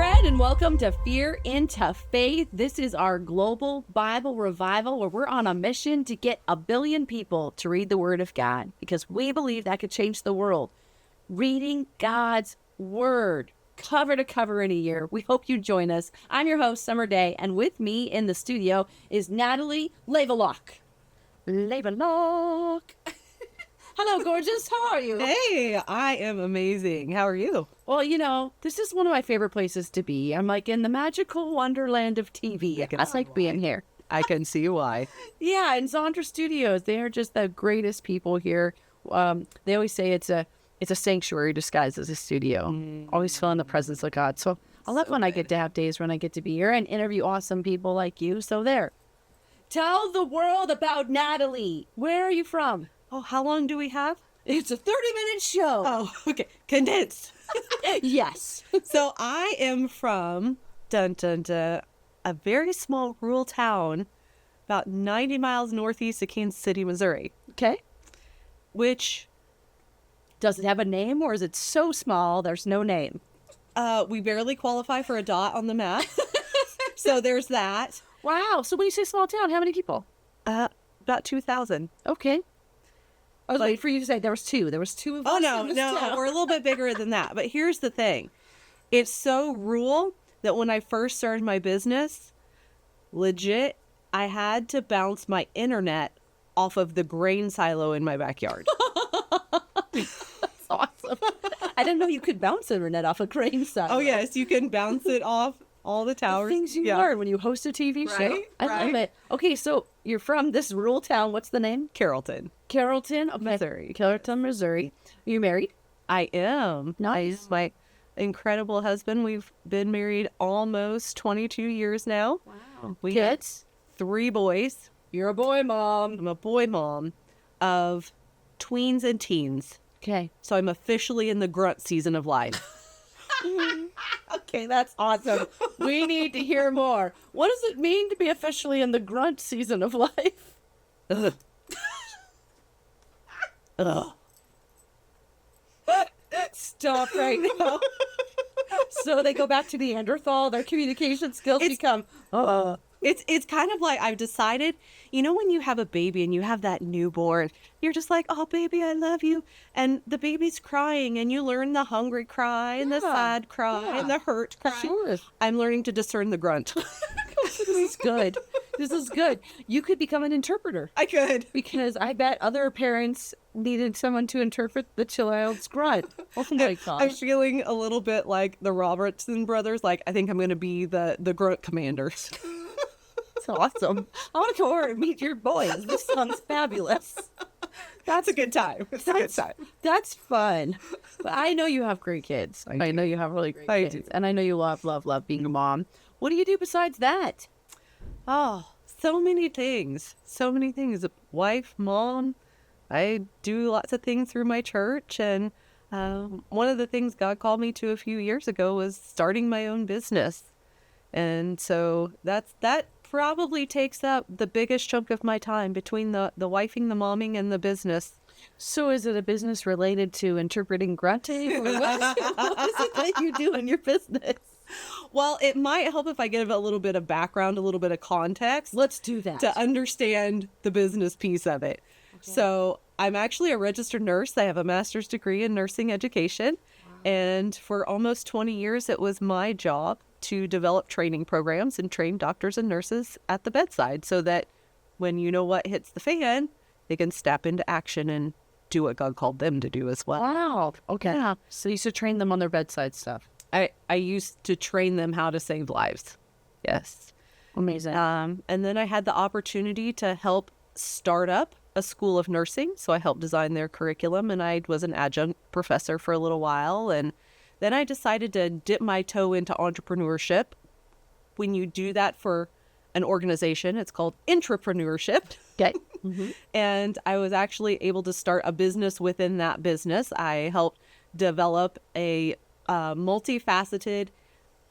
friend, and welcome to Fear into Faith. This is our global Bible revival where we're on a mission to get 1 billion people to read the Word of God because we believe that could change the world. Reading God's Word, cover to cover in a year. We hope you join us. I'm your host, Summer Day, and with me in the studio is Natalie Lavelock. Lavelock. Hello, gorgeous. How are you? Hey, I am amazing. How are you? Well, you know, this is one of my favorite places to be. I'm like in the magical wonderland of TV. I like being here. I can see why. Yeah, and Zondra Studios, they are just the greatest people here. They always say it's a sanctuary disguised as a studio. Always feeling the presence of God. So I love when I get to have days when I get to be here and interview awesome people like you. So there. Tell the world about Natalie. Where are you from? Oh, how long do we have? It's a 30-minute show. Oh, okay. Condensed. Yes. So I am from a very small rural town about 90 miles northeast of Kansas City, Missouri. Okay. Which, does it have a name or is it so small there's no name? we barely qualify for a dot on the map. So there's that. Wow. So when you say small town, how many people? About 2,000. Okay. I was waiting for you to say there was two. There was two of us. Oh, no, in this no. town. We're a little bit bigger than that. But here's the thing. It's so rural that when I first started my business, legit, I had to bounce my internet off of the grain silo in my backyard. That's awesome. I didn't know you could bounce internet off a grain silo. Oh, yes. You can bounce it off all the towers. The things you learn when you host a TV show. Right, I love it. Okay, so you're from this rural town. What's the name? Carrollton. Carrollton, okay. Missouri. Carrollton, Missouri. Are you married? I am. Nice. My incredible husband. We've been married almost 22 years now. Wow. We have Kids? 3 boys. You're a boy mom. I'm a boy mom of tweens and teens. Okay. So I'm officially in the grunt season of life. Okay, that's awesome. We need to hear more. What does it mean to be officially in the grunt season of life? Ugh. Ugh. Stop right now. So they go back to Neanderthal. Their communication skills become. It's kind of like I've decided, you know, when you have a baby and you have that newborn, you're just like, oh, baby, I love you. And the baby's crying and you learn the hungry cry and the sad cry and the hurt cry. Sure. I'm learning to discern the grunt. This is good. This is good. You could become an interpreter. I could. Because I bet other parents needed someone to interpret the child's grunt. Oh my gosh. I'm feeling a little bit like the Robertson brothers. Like, I think I'm going to be the grunt commander. That's awesome. I want to go over and meet your boys. This sounds fabulous. That's a good time. It's a good time. That's fun. But I know you have great kids. I know you have really great kids. And I know you love being a mom. What do you do besides that? Oh, so many things. So many things. Wife, mom. I do lots of things through my church. And one of the things God called me to a few years ago was starting my own business. And so that probably takes up the biggest chunk of my time between the wifing, the momming, and the business. So is it a business related to interpreting grunting? Or what is it that you do in your business? Well, it might help if I give a little bit of background, a little bit of context. Let's do that. To understand the business piece of it. Okay. So I'm actually a registered nurse. I have a master's degree in nursing education. Wow. And for almost 20 years, it was my job to develop training programs and train doctors and nurses at the bedside so that when you know what hits the fan, they can step into action and do what God called them to do as well. Wow. Okay. Yeah. So you used to train them on their bedside stuff. I used to train them how to save lives. Yes. Amazing. And then I had the opportunity to help start up a school of nursing. So I helped design their curriculum and I was an adjunct professor for a little while. And then I decided to dip my toe into entrepreneurship. When you do that for an organization, it's called intrapreneurship. Okay. Mm-hmm. And I was actually able to start a business within that business. I helped develop a multifaceted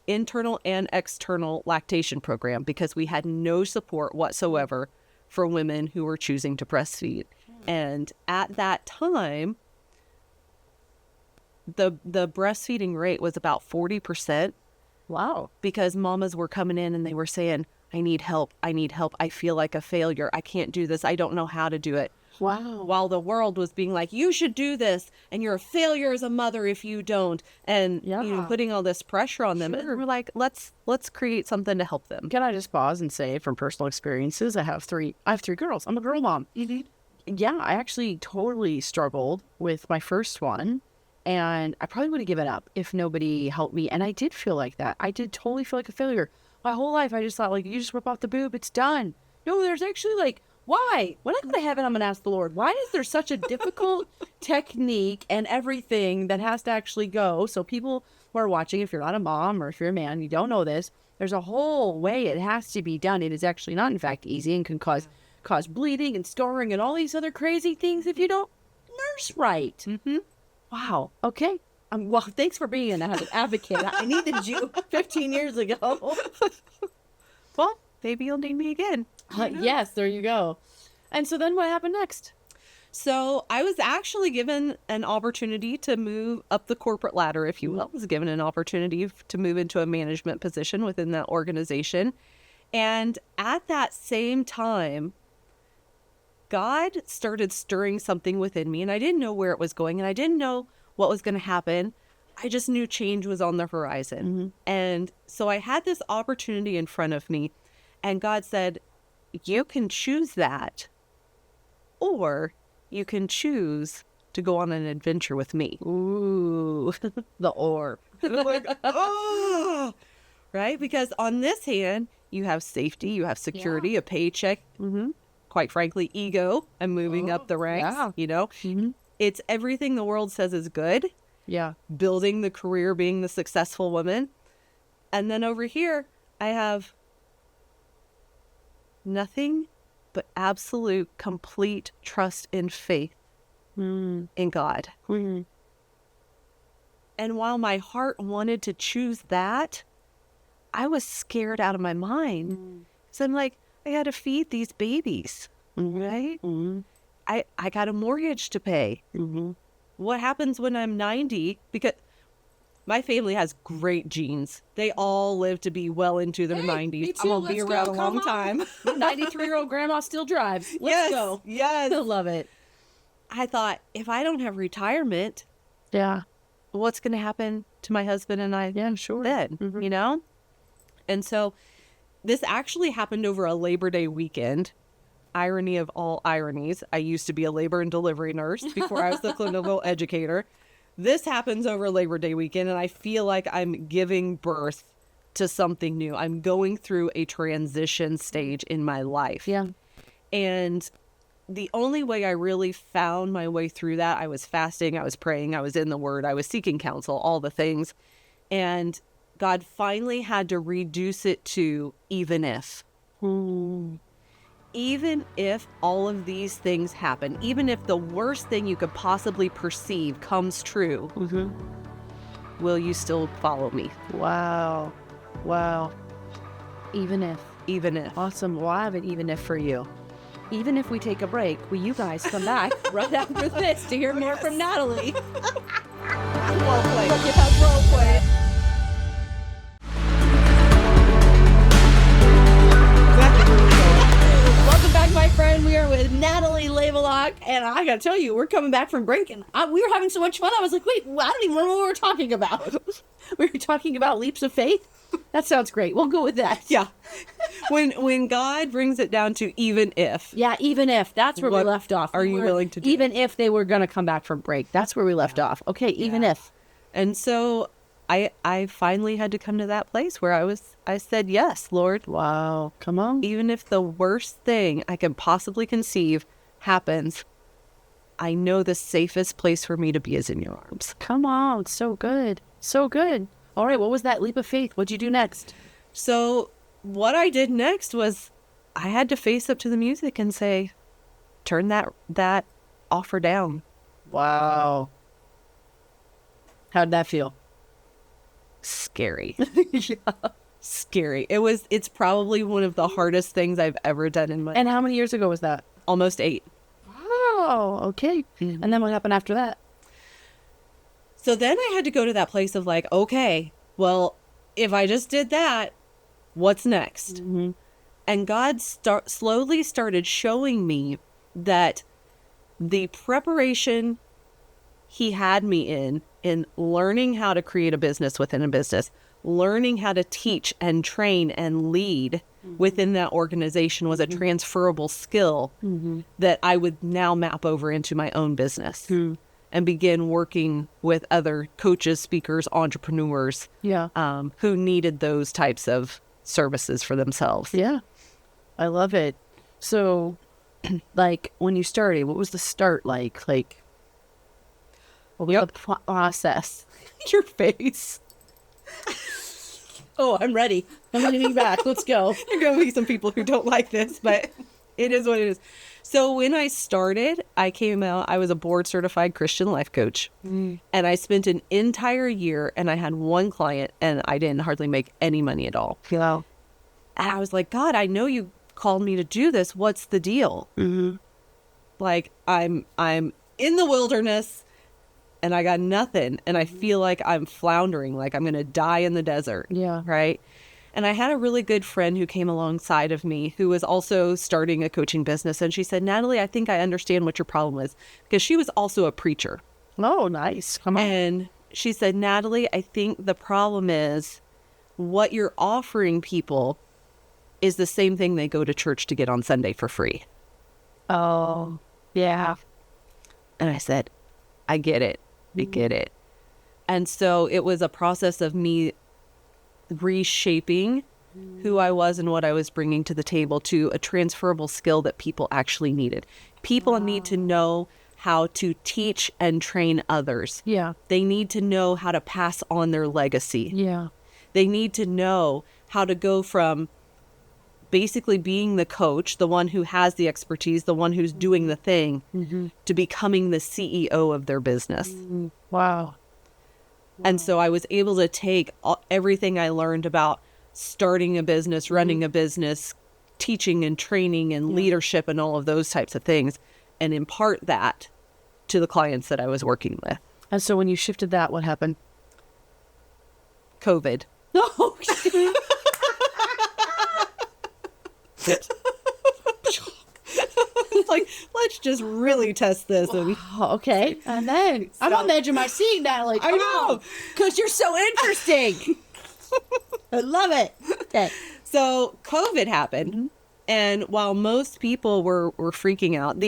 internal and external lactation program because we had no support whatsoever for women who were choosing to breastfeed. And at that time, the breastfeeding rate was about 40%. Wow. because mamas were coming in and they were saying, I need help. I need help. I feel like a failure. I can't do this. I don't know how to do it. Wow. While the world was being like, you should do this, and you're a failure as a mother if you don't, and Yeah. putting all this pressure on them. And we're like, let's create something to help them. Can I just pause and say, from personal experiences, I have three girls. I'm a girl mom. Yeah, I actually totally struggled with my first one, and I probably would have given up if nobody helped me. And I did feel like that. I did totally feel like a failure. My whole life, I just thought, like, you just rip off the boob, it's done. No, there's actually, like, why? When I go to heaven, I'm going to ask the Lord, why is there such a difficult technique and everything that has to actually go? So people who are watching, if you're not a mom or if you're a man, you don't know this, there's a whole way it has to be done. It is actually not, in fact, easy and can cause bleeding and scarring and all these other crazy things if you don't nurse right. Mm-hmm. Wow. Okay. Well, thanks for being an advocate. I needed you 15 years ago. Well, maybe you'll need me again. Yes, there you go. And so then what happened next? So I was actually given an opportunity to move up the corporate ladder, if you will. I was given an opportunity to move into a management position within that organization. And at that same time, God started stirring something within me, and I didn't know where it was going, and I didn't know what was going to happen. I just knew change was on the horizon. Mm-hmm. And so I had this opportunity in front of me, and God said, you can choose that, or you can choose to go on an adventure with me. Ooh, the or. Like, oh, right? Because on this hand, you have safety, you have security, a paycheck, quite frankly, ego, and moving up the ranks, Mm-hmm. It's everything the world says is good, Yeah. building the career, being the successful woman. And then over here, I have nothing but absolute, complete trust and faith in God. Mm-hmm. And while my heart wanted to choose that, I was scared out of my mind. So I'm like, I got to feed these babies, right? Mm-hmm. I got a mortgage to pay. Mm-hmm. What happens when I'm 90? Because my family has great genes. They all live to be well into their 90s. me I'm too. going to be Let's around go. a Come long time. 93-year-old grandma still drives. Let's go. Yes. I love it. I thought, if I don't have retirement, Yeah. what's going to happen to my husband and I Yeah, sure. then, Mhm. And so this actually happened over a Labor Day weekend. Irony of all ironies. I used to be a labor and delivery nurse before I was the clinical educator. This happens over Labor Day weekend, and I feel like I'm giving birth to something new. I'm going through a transition stage in my life. Yeah. And the only way I really found my way through that, I was fasting, I was praying, I was in the Word, I was seeking counsel, all the things. And God finally had to reduce it to even if. Even if all of these things happen, even if the worst thing you could possibly perceive comes true, will you still follow me? Wow. Wow. Even if. Even if. Awesome. Well, I have an even if for you. Even if we take a break, will you guys come back right after this to hear more from Natalie? Well played. Look at that role play. Welcome back, my friend. We are with Natalie Lavelock, and I gotta tell you, we're coming back from break, and we were having so much fun. I was like, wait, I don't even remember what we were talking about. We were talking about leaps of faith. That sounds great. We'll go with that. Yeah. When God brings it down to even if. Yeah, even if. That's where we What left off. are you willing to do? Even if they were going to come back from break. That's where we left off. Okay, even if. And so I finally had to come to that place where I said, yes, Lord. Wow. Come on. Even if the worst thing I can possibly conceive happens, I know the safest place for me to be is in your arms. Come on. So good. So good. All right, what was that leap of faith? What'd you do next? So what I did next was I had to face up to the music and say, turn that offer down. Wow. How'd that feel? Scary. Scary. It's probably one of the hardest things I've ever done in my And how many years ago was that? almost 8. Oh, okay. And then what happened after that? So then I had to go to that place of like, okay, well, if I just did that, what's next? And God slowly started showing me that the preparation he had me in learning how to create a business within a business, learning how to teach and train and lead within that organization was a transferable skill that I would now map over into my own business and begin working with other coaches, speakers, entrepreneurs who needed those types of services for themselves. Yeah. I love it. So, like, when you started, what was the start like? Like, what was the process? Your face. Oh, I'm ready. I'm leaning back. Let's go. There are going to be some people who don't like this, but it is what it is. So when I started, I came out, I was a board certified Christian life coach. And I spent an entire year and I had one client and I didn't hardly make any money at all. Wow. And I was like, God, I know you called me to do this. What's the deal? Like I'm in the wilderness and I got nothing. And I feel like I'm floundering, like I'm going to die in the desert. Yeah. Right. And I had a really good friend who came alongside of me who was also starting a coaching business. And she said, Natalie, I think I understand what your problem is, because she was also a preacher. Oh, nice. Come on. And she said, Natalie, I think the problem is what you're offering people is the same thing they go to church to get on Sunday for free. Oh, yeah. And I said, I get it. I get it. And so it was a process of me reshaping who I was and what I was bringing to the table to a transferable skill that people actually needed. People need to know how to teach and train others. Yeah. They need to know how to pass on their legacy. Yeah. They need to know how to go from basically being the coach, the one who has the expertise, the one who's doing the thing, to becoming the CEO of their business. Wow. And so I was able to take everything I learned about starting a business, running a business, teaching and training and leadership and all of those types of things, and impart that to the clients that I was working with. And so when you shifted that, what happened? COVID. No. Like, let's just really test this. And Okay. And then I'm on the edge of my seat now. Like, I know. Because you're so interesting. I love it. Okay. So COVID happened. And while most people were freaking out,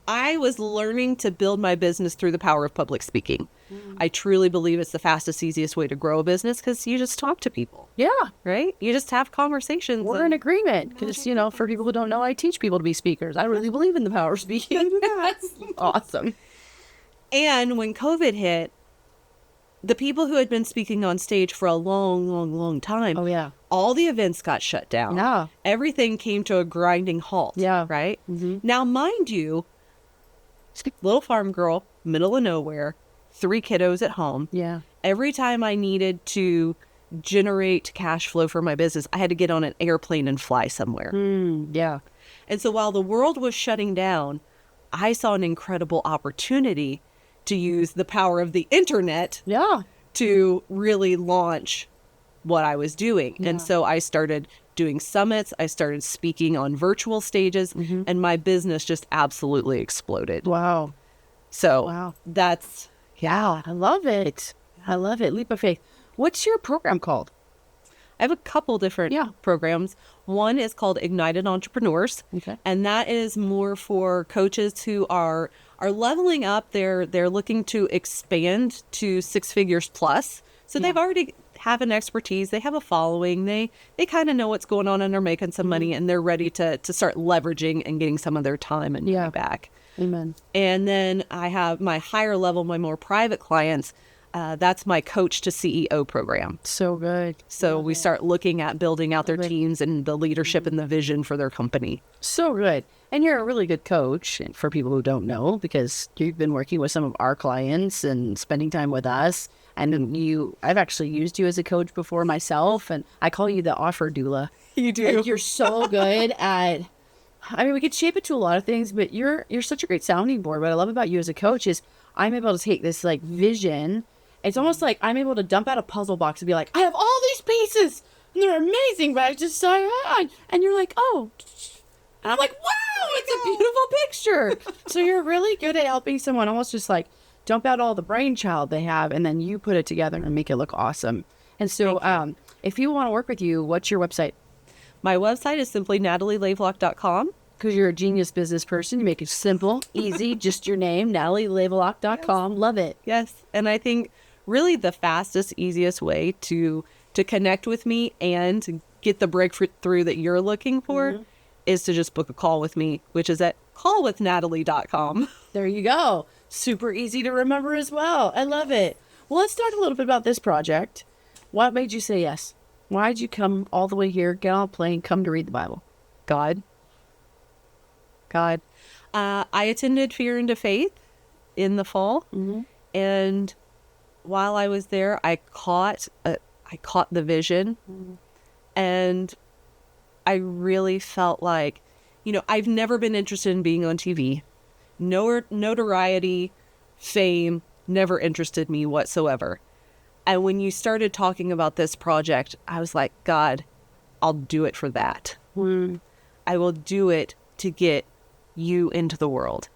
I was learning to build my business through the power of public speaking. I truly believe it's the fastest, easiest way to grow a business, because you just talk to people, Yeah. right? You just have conversations. We're in agreement. Because, you know, for people who don't know, I teach people to be speakers. I really believe in the power of speaking. That's awesome. And when COVID hit, the people who had been speaking on stage for a long, long, long time, Oh, yeah. all the events got shut down. Yeah. Everything came to a grinding halt. Yeah. Right? Now, mind you, little farm girl, middle of nowhere, 3 kiddos at home. Yeah. Every time I needed to generate cash flow for my business, I had to get on an airplane and fly somewhere. Yeah. And so while the world was shutting down, I saw an incredible opportunity to use the power of the internet Yeah. to really launch what I was doing. Yeah. And so I started doing summits. I started speaking on virtual stages, and my business just absolutely exploded. Wow. So Wow. that's, Yeah. I love it. I love it. Leap of faith. What's your program called? I have a couple different programs. One is called Ignited Entrepreneurs. Okay. And that is more for coaches who are leveling up. They're looking to expand to 6 figures plus. So they've already have an expertise. They have a following. They kind of know what's going on and they're making some money, and they're ready to start leveraging and getting some of their time and money back. Amen. And then I have my higher level, my more private clients. That's my coach to CEO program. So good. So we start looking at building out their teams and the leadership and the vision for their company. So good. And you're a really good coach, and for people who don't know, because you've been working with some of our clients and spending time with us. And I've actually used you as a coach before myself, and I call you the offer doula. You do. And you're so good at, I mean, we could shape it to a lot of things, but you're such a great sounding board. What I love about you as a coach is I'm able to take this like vision It's almost like I'm able to dump out a puzzle box and be like, I have all these pieces and they're amazing, but I just so hard. And you're like, oh. And I'm like, wow, it's a beautiful picture. So you're really good at helping someone almost just like dump out all the brainchild they have and then you put it together and make it look awesome. And so if you want to work with you, what's your website? My website is simply natalielavelock.com. Because you're a genius business person. You make it simple, easy, just your name, NatalieLavelock.com. Yes. Love it. Yes. And I think really the fastest, easiest way to connect with me and get the breakthrough that you're looking for is to just book a call with me, which is at callwithnatalie.com. There you go. Super easy to remember as well. I love it. Well, let's talk a little bit about this project. What made you say yes? Why did you come all the way here, get on a plane, come to read the Bible? God. I attended Fear into Faith in the fall. And while I was there, I caught the vision. And I really felt like, I've never been interested in being on TV. Notoriety, fame, never interested me whatsoever. And when you started talking about this project, I was like, God, I'll do it for that. I will do it to get you into the world.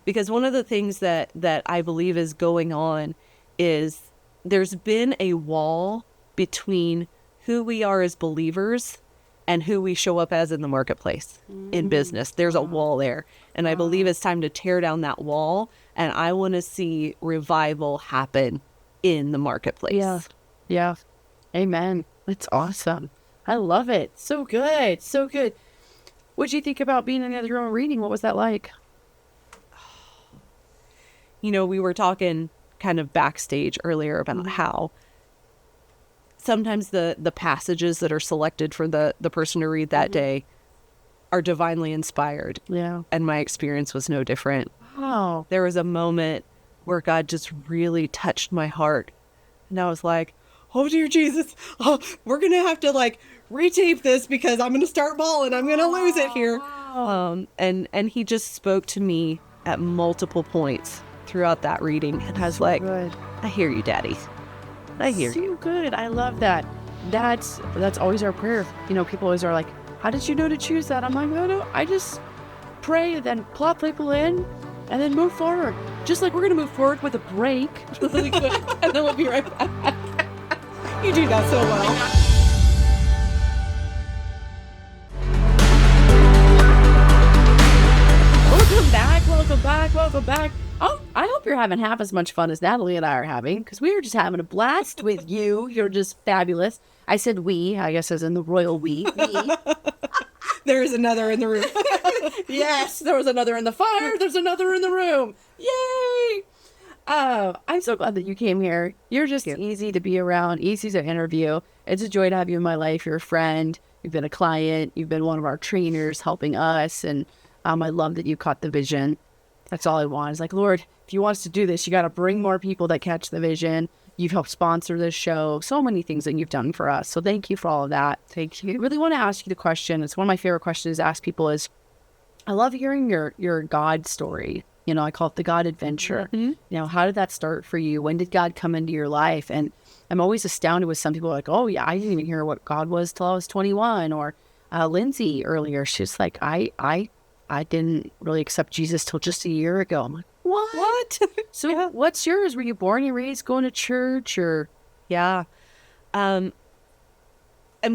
Because one of the things that I believe is going on is there's been a wall between who we are as believers and who we show up as in the marketplace, in business. There's a wall there. And I believe it's time to tear down that wall. And I want to see revival happen in the marketplace. Yeah. Amen. That's awesome. I love it. So good. So good. What'd you think about being in the other room reading? What was that like? We were talking kind of backstage earlier about how sometimes the passages that are selected for the person to read that day are divinely inspired. Yeah. And my experience was no different. Wow. There was a moment where God just really touched my heart. And I was like, oh, dear Jesus, we're going to have to retape this because I'm going to start bawling. I'm going to lose it here. And he just spoke to me at multiple points throughout that reading. And I was like, good. I hear you, Daddy. I hear you. So good. I love that. That's always our prayer. People always are like, how did you know to choose that? I'm like, no, I just pray and then plop people in and then move forward. Just like we're going to move forward with a break really quick and then we'll be right back. You do that so well. Welcome back. Oh, I hope you're having half as much fun as Natalie and I are having, because we were just having a blast with you. You're just fabulous. I said we, I guess as in the royal we. There is another in the room. Yes, there was another in the fire. There's another in the room. Yay! I'm so glad that you came here. You're just easy to be around, easy to interview. It's a joy to have you in my life. You're a friend. You've been a client. You've been one of our trainers helping us. And I love that you caught the vision. That's all I want. It's like, Lord, if you want us to do this, you got to bring more people that catch the vision. You've helped sponsor this show. So many things that you've done for us. So thank you for all of that. Thank you. I really want to ask you the question. It's one of my favorite questions to ask people is, I love hearing your God story. I call it the God adventure. How did that start for you? When did God come into your life? And I'm always astounded with some people like, oh yeah, I didn't even hear what God was till I was 21. Or Lindsay earlier, she's like, I didn't really accept Jesus till just a year ago. I'm like, what? So what's yours? Were you born and raised going to church or? Yeah. I'm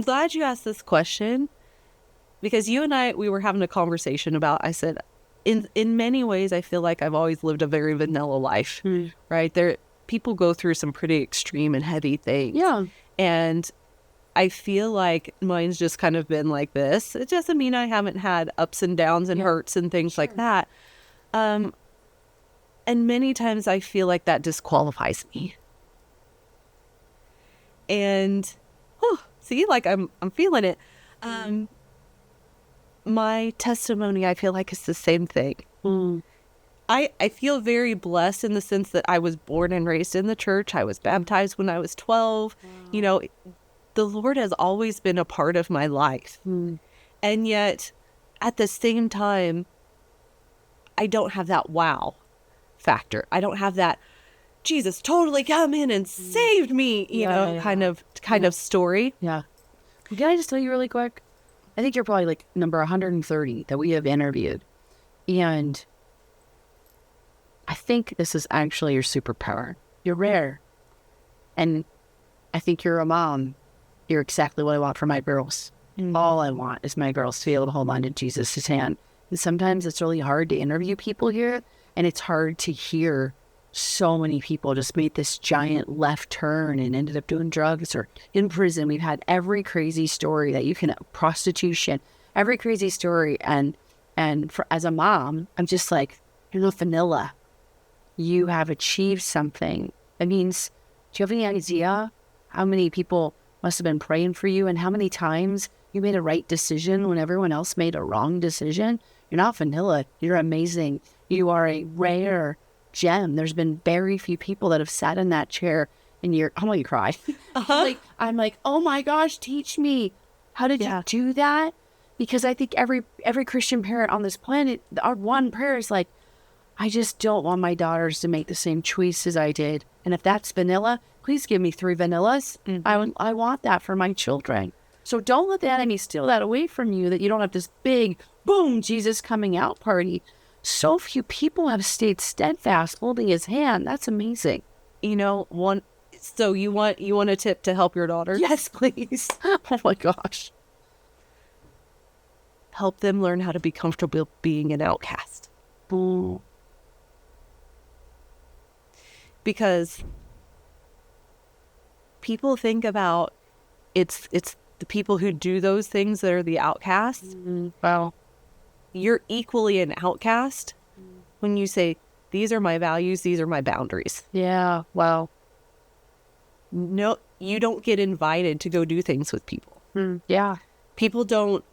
glad you asked this question because you and we were having a conversation about, I said, in many ways, I feel like I've always lived a very vanilla life, right? People go through some pretty extreme and heavy things. Yeah. And I feel like mine's just kind of been like this. It doesn't mean I haven't had ups and downs and hurts and things like that. And many times I feel like that disqualifies me. And see, like I'm feeling it. My testimony, I feel like it's the same thing. I feel very blessed in the sense that I was born and raised in the church. I was baptized when I was 12. Wow. The Lord has always been a part of my life. And yet, at the same time, I don't have that wow factor. I don't have that, Jesus totally come in and saved me, you know, kind of story. Yeah. Can I just tell you really quick? I think you're probably like number 130 that we have interviewed. And I think this is actually your superpower. You're rare. And I think you're a mom. You're exactly what I want for my girls. All I want is my girls to be able to hold on to Jesus' hand. And sometimes it's really hard to interview people here. And it's hard to hear so many people just made this giant left turn and ended up doing drugs or in prison. We've had every crazy story that you can, prostitution, every crazy story. And as a mom, I'm just like, you're not vanilla. You have achieved something. It means, do you have any idea how many people must have been praying for you and how many times you made a right decision when everyone else made a wrong decision? You're not vanilla. You're amazing. You are a rare gem. There's been very few people that have sat in that chair and I'm going to cry. I'm like, oh my gosh, teach me. How did you do that? Because I think every Christian parent on this planet, our one prayer is like, I just don't want my daughters to make the same choices I did. And if that's vanilla, please give me 3 vanillas. I want that for my children. So don't let the enemy steal that away from you, that you don't have this big, boom, Jesus coming out party. So few people have stayed steadfast holding his hand. That's amazing. You know, so you want a tip to help your daughter? Yes, please. Oh my gosh. Help them learn how to be comfortable being an outcast. Ooh. Because people think about it's the people who do those things that are the outcasts. Wow. You're equally an outcast when you say, these are my values, these are my boundaries. Yeah. Wow. No, you don't get invited to go do things with people. Yeah. People don't,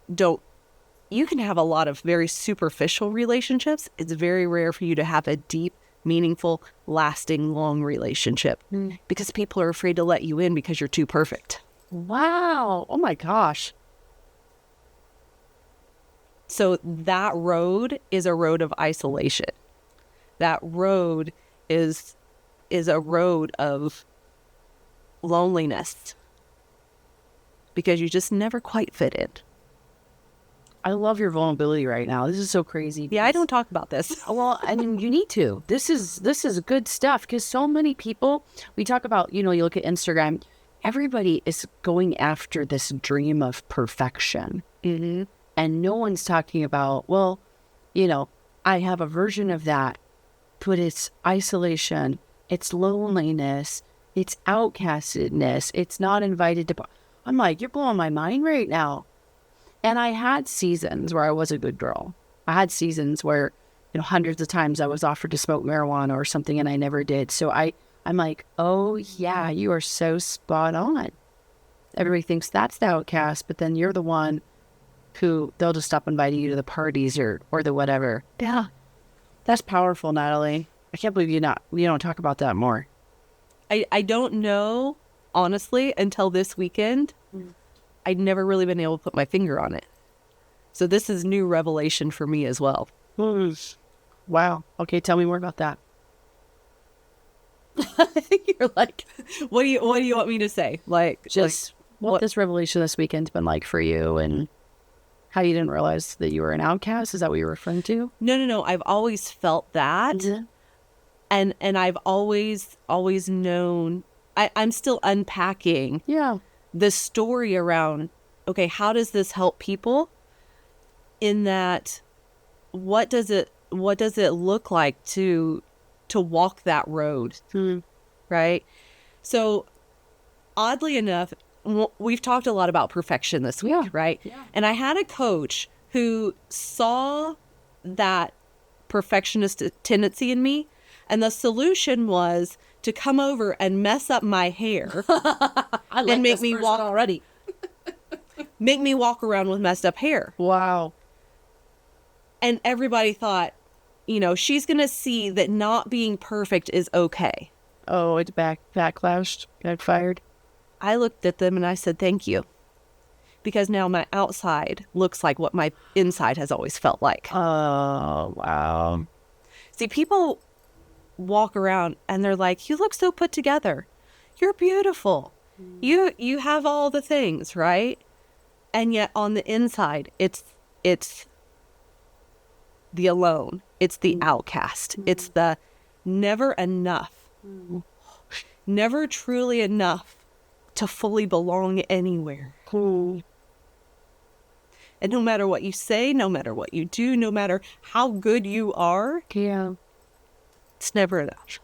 you can have a lot of very superficial relationships. It's very rare for you to have a deep, meaningful, lasting, long relationship because people are afraid to let you in because you're too perfect. Wow. Oh my gosh. So that road is a road of isolation. That road is a road of loneliness because you just never quite fit in. I love your vulnerability right now. This is so crazy. Yeah, I don't talk about this. Well, I mean, you need to. This is good stuff because so many people, we talk about, you look at Instagram, everybody is going after this dream of perfection. Mm-hmm. And no one's talking about, well, I have a version of that, but it's isolation, it's loneliness, it's outcastedness, it's not invited to. I'm like, you're blowing my mind right now. And I had seasons where I was a good girl. I had seasons where, hundreds of times I was offered to smoke marijuana or something and I never did. So I'm like, oh yeah, you are so spot on. Everybody thinks that's the outcast, but then you're the one who they'll just stop inviting you to the parties or the whatever. Yeah. That's powerful, Natalie. I can't believe you don't talk about that more. I don't know, honestly, until this weekend. I'd never really been able to put my finger on it. So this is new revelation for me as well. Wow. Okay, tell me more about that. You're like, what do you want me to say? What this revelation this weekend's been like for you and how you didn't realize that you were an outcast? Is that what you're referring to? No. I've always felt that. Mm-hmm. And I've always known, I'm still unpacking the story around, okay, how does this help people? In that, what does it look like to walk that road? Right? So oddly enough, we've talked a lot about perfection this week, right? Yeah. And I had a coach who saw that perfectionist tendency in me, and the solution was to come over and mess up my hair and make me walk already. Make me walk around with messed up hair. Wow. And everybody thought, she's going to see that not being perfect is okay. Oh, it's backlashed, backfired. I looked at them and I said, thank you. Because now my outside looks like what my inside has always felt like. Oh, wow. See, people walk around and they're like, you look so put together. You're beautiful. You have all the things, right? And yet on the inside, it's the alone. It's the outcast. It's the never enough. Never truly enough to fully belong anywhere. And no matter what you say, no matter what you do, no matter how good you are, it's never enough.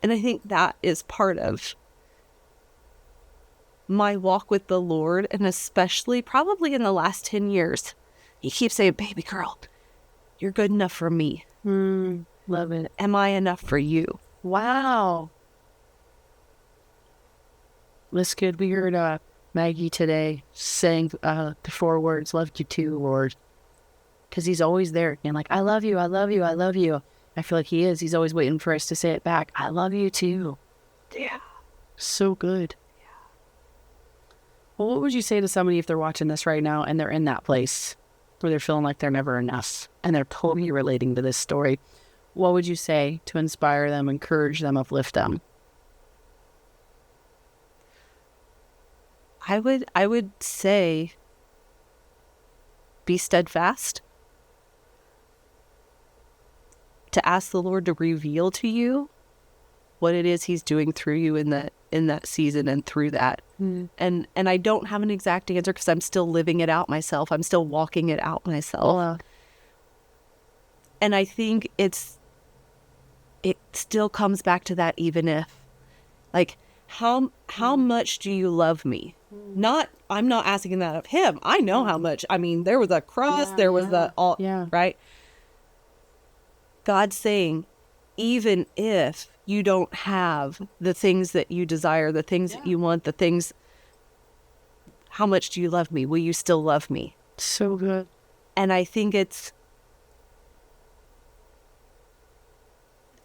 And I think that is part of my walk with the Lord, and especially probably in the last 10 years. He keeps saying, baby girl, you're good enough for me. Love it. Am I enough for you? Wow. That's good. We heard Maggie today saying the 4 words, love you too, Lord. Because he's always there. And like, I love you, I love you, I love you. I feel like he is. He's always waiting for us to say it back. I love you too. Yeah. So good. Yeah. Well, what would you say to somebody if they're watching this right now and they're in that place where they're feeling like they're never enough and they're totally relating to this story? What would you say to inspire them, encourage them, uplift them? I would say be steadfast. To ask the Lord to reveal to you what it is he's doing through you in that season and through that. And I don't have an exact answer because I'm still living it out myself. I'm still walking it out myself. And I think it still comes back to that even if. Like, how much do you love me? I'm not asking that of him. I know how much. I mean, there was a cross, there was right? God's saying, even if you don't have the things that you desire, the things that you want, the things, how much do you love me? Will you still love me? So good. And I think it's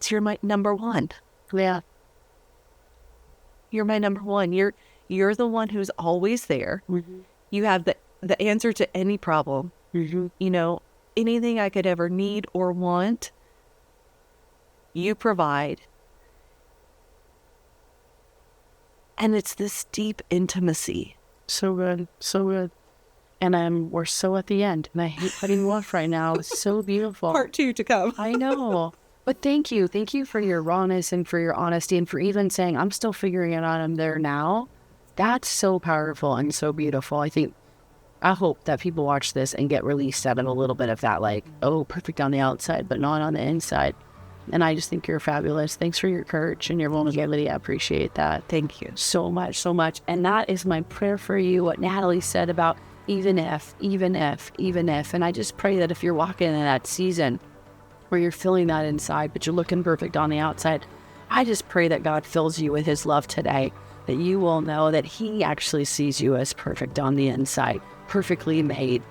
you're my number one. Yeah. You're my number one. You're the one who's always there. You have the answer to any problem. You know, anything I could ever need or want, you provide. And it's this deep intimacy. So good. So good. And we're so at the end. And I hate cutting you off right now. It's so beautiful. Part 2 to come. I know. But thank you. Thank you for your rawness and for your honesty and for even saying, I'm still figuring it out. I'm there now. That's so powerful and so beautiful. I hope that people watch this and get released out of a little bit of that, like, oh, perfect on the outside, but not on the inside. And I just think you're fabulous. Thanks for your courage and your vulnerability. I appreciate that. Thank you so much, so much. And that is my prayer for you, what Natalie said about even if. And I just pray that if you're walking in that season where you're feeling that inside, but you're looking perfect on the outside, I just pray that God fills you with his love today, that you will know that he actually sees you as perfect on the inside, perfectly made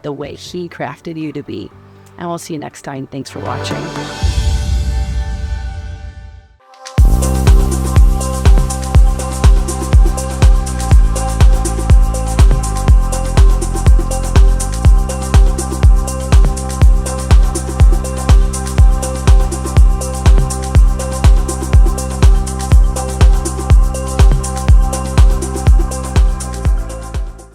the way he crafted you to be. And we'll see you next time. Thanks for watching.